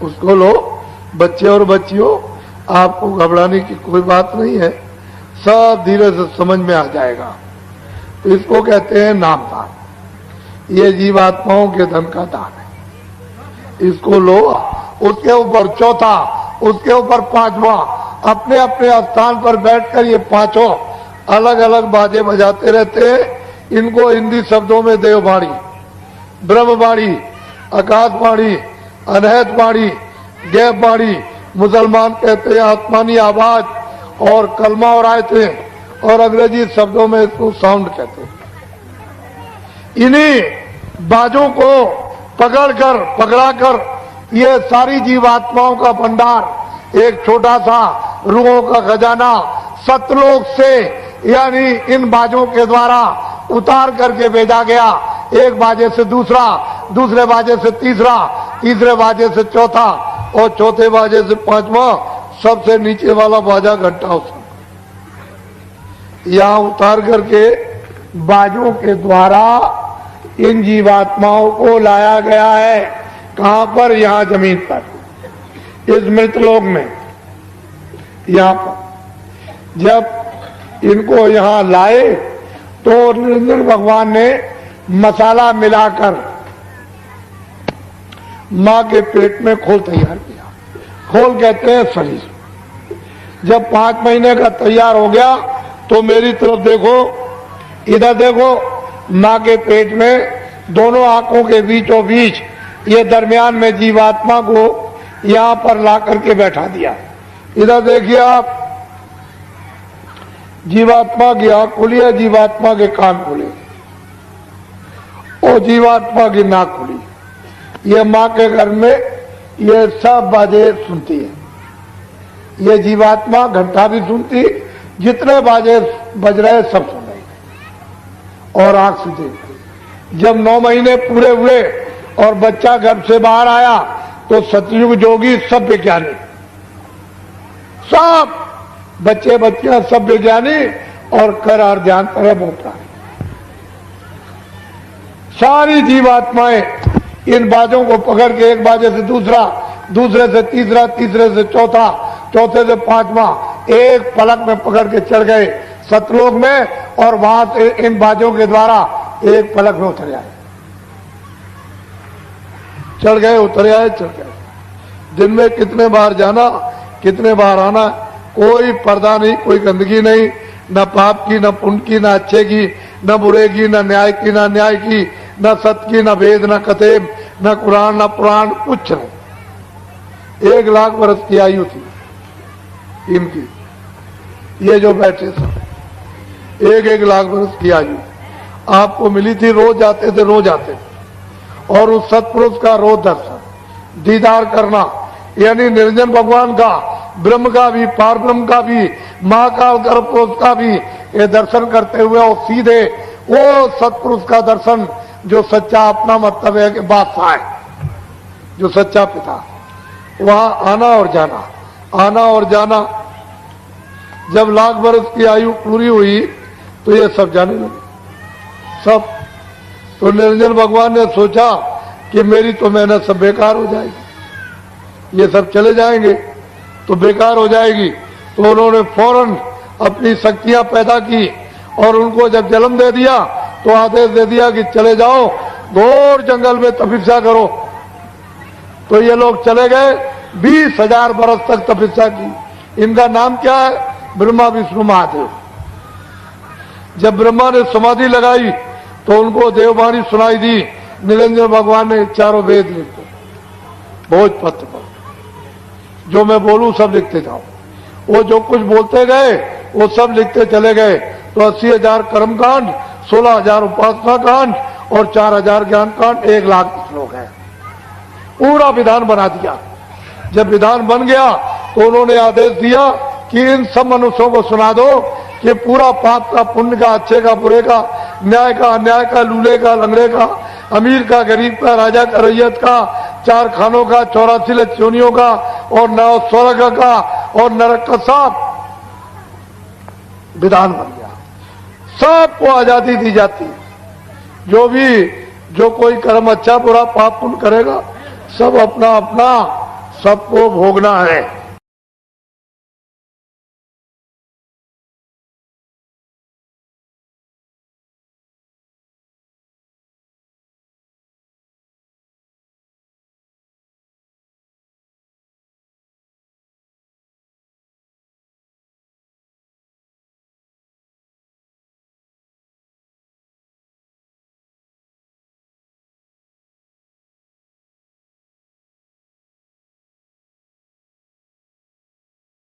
उसको लो। बच्चे और बच्चियों, आपको घबराने की कोई बात नहीं है, सब धीरे से समझ में आ जाएगा। तो इसको कहते हैं नामदान। ये जीवात्माओं के धन का दान है, इसको लो। उसके ऊपर चौथा, उसके ऊपर पांचवा, अपने अपने स्थान पर बैठकर ये पांचों अलग अलग बाजे बजाते रहते हैं। इनको हिंदी शब्दों में देववाणी, ब्रह्मवाणी, आकाशवाणी, अनहतवाणी, गैबवाणी, मुसलमान कहते हैं आसमानी आवाज, और कलमा और आयतें, और अंग्रेजी शब्दों में इसको साउंड कहते हैं। इन्हीं बाजों को पकड़ाकर ये सारी जीवात्माओं का भंडार, एक छोटा सा रूहों का खजाना सतलोक से, यानी इन बाजों के द्वारा उतार करके भेजा गया। एक बाजे से दूसरा, दूसरे बाजे से तीसरा, तीसरे बाजे से चौथा, और चौथे बाजे से पांचवा, सबसे नीचे वाला बाजा घंटा उसका यहां उतार करके बाजों के द्वारा इन जीवात्माओं को लाया गया है। कहां पर? यहां जमीन पर, इस मृतलोक में। यहां पर जब इनको यहां लाए तो निरंजन भगवान ने मसाला मिलाकर मां के पेट में खोल तैयार किया। खोल कहते हैं शरीर। जब 5 महीने का तैयार हो गया तो मेरी तरफ देखो, इधर देखो, मां के पेट में दोनों आंखों के बीचों बीच ये दरमियान में जीवात्मा को यहां पर ला करके बैठा दिया। इधर देखिए आप, जीवात्मा की आंख खुली है, जीवात्मा के कान खुले, और जीवात्मा की नाक खुली। ये मां के घर में ये सब बाजे सुनती है। ये जीवात्मा घंटा भी सुनती, जितने बाजे बज रहे सब सुन रही, और आंख से देखती। जब 9 महीने पूरे हुए और बच्चा गर्भ से बाहर आया तो सतयुग जोगी सब विज्ञानी, सब बच्चे बच्चियां सब विज्ञानी, और करार ध्यान तरह होता है। सारी जीवात्माएं इन बाजों को पकड़ के एक बाजे से दूसरा, दूसरे से तीसरा, तीसरे से चौथा, चौथे से पांचवा, एक पलक में पकड़ के चढ़ गए सतलोक में, और वहां से इन बाजों के द्वारा एक पलक में उतर आए। चढ़ गए, उतर आए, चढ़ गए। दिन में कितने बार जाना, कितने बार आना, कोई पर्दा नहीं, कोई गंदगी नहीं, न पाप की, न पुण्य की, न अच्छे की, न बुरे की, न न्याय की, न अन्याय की, न सत्य की, न वेद, न कतेब, न कुरान, न पुराण, कुछ नहीं। 1 लाख वर्ष की आयु थी इनकी। ये जो बैठे सब 1-1 लाख वर्ष की आयु आपको मिली थी। रोज आते थे, रोज आते थे, और उस सत्पुरुष का रोज दर्शन दीदार करना, यानी निरंजन भगवान का, ब्रह्म का भी, पार ब्रह्म का भी, महाकाल गर्भपुरुष का भी ये दर्शन करते हुए, और सीधे वो सत्पुरुष का दर्शन जो सच्चा अपना मतलब है कि बादशाह है, जो सच्चा पिता। वहां आना और जाना, आना और जाना। जब लाख वर्ष की आयु पूरी हुई तो ये सब जाने लगे, सब। तो निरंजन भगवान ने सोचा कि मेरी तो मेहनत सब बेकार हो जाएगी, ये सब चले जाएंगे तो बेकार हो जाएगी। तो उन्होंने फौरन अपनी शक्तियां पैदा की, और उनको जब जन्म दे दिया तो आदेश दे दिया कि चले जाओ, घोर जंगल में तपस्या करो। तो ये लोग चले गए, 20,000 बरस तक तपस्या की। इनका नाम क्या है? ब्रह्मा विष्णु महादेव। जब ब्रह्मा ने समाधि लगाई तो उनको देववाणी सुनाई दी। निरंजन भगवान ने चारों वेद लिखते, भोजपत्र पर जो मैं बोलूं सब लिखते जाओ। वो जो कुछ बोलते गए वो सब लिखते चले गए। तो 80,000 कर्मकांड, 16,000 उपासना कांड, और 4,000 ज्ञान कांड, 1 लाख श्लोक है। पूरा विधान बना दिया। जब विधान बन गया तो उन्होंने आदेश दिया कि इन सब मनुष्यों को सुना दो कि पूरा पाप का, पुण्य का, अच्छे का, बुरे का, न्याय का, अन्याय का, लूले का, लंगड़े का, अमीर का, गरीब का, राजा का, रैयत का, 4 खानों का, 84 लक्ष्योनियों का, और 9 स्वर्ग का, और नरक का, सब विधान बन गया। सबको आजादी दी जाती। जो कोई कर्म अच्छा बुरा पाप पुण्य करेगा, सब अपना अपना सबको भोगना है।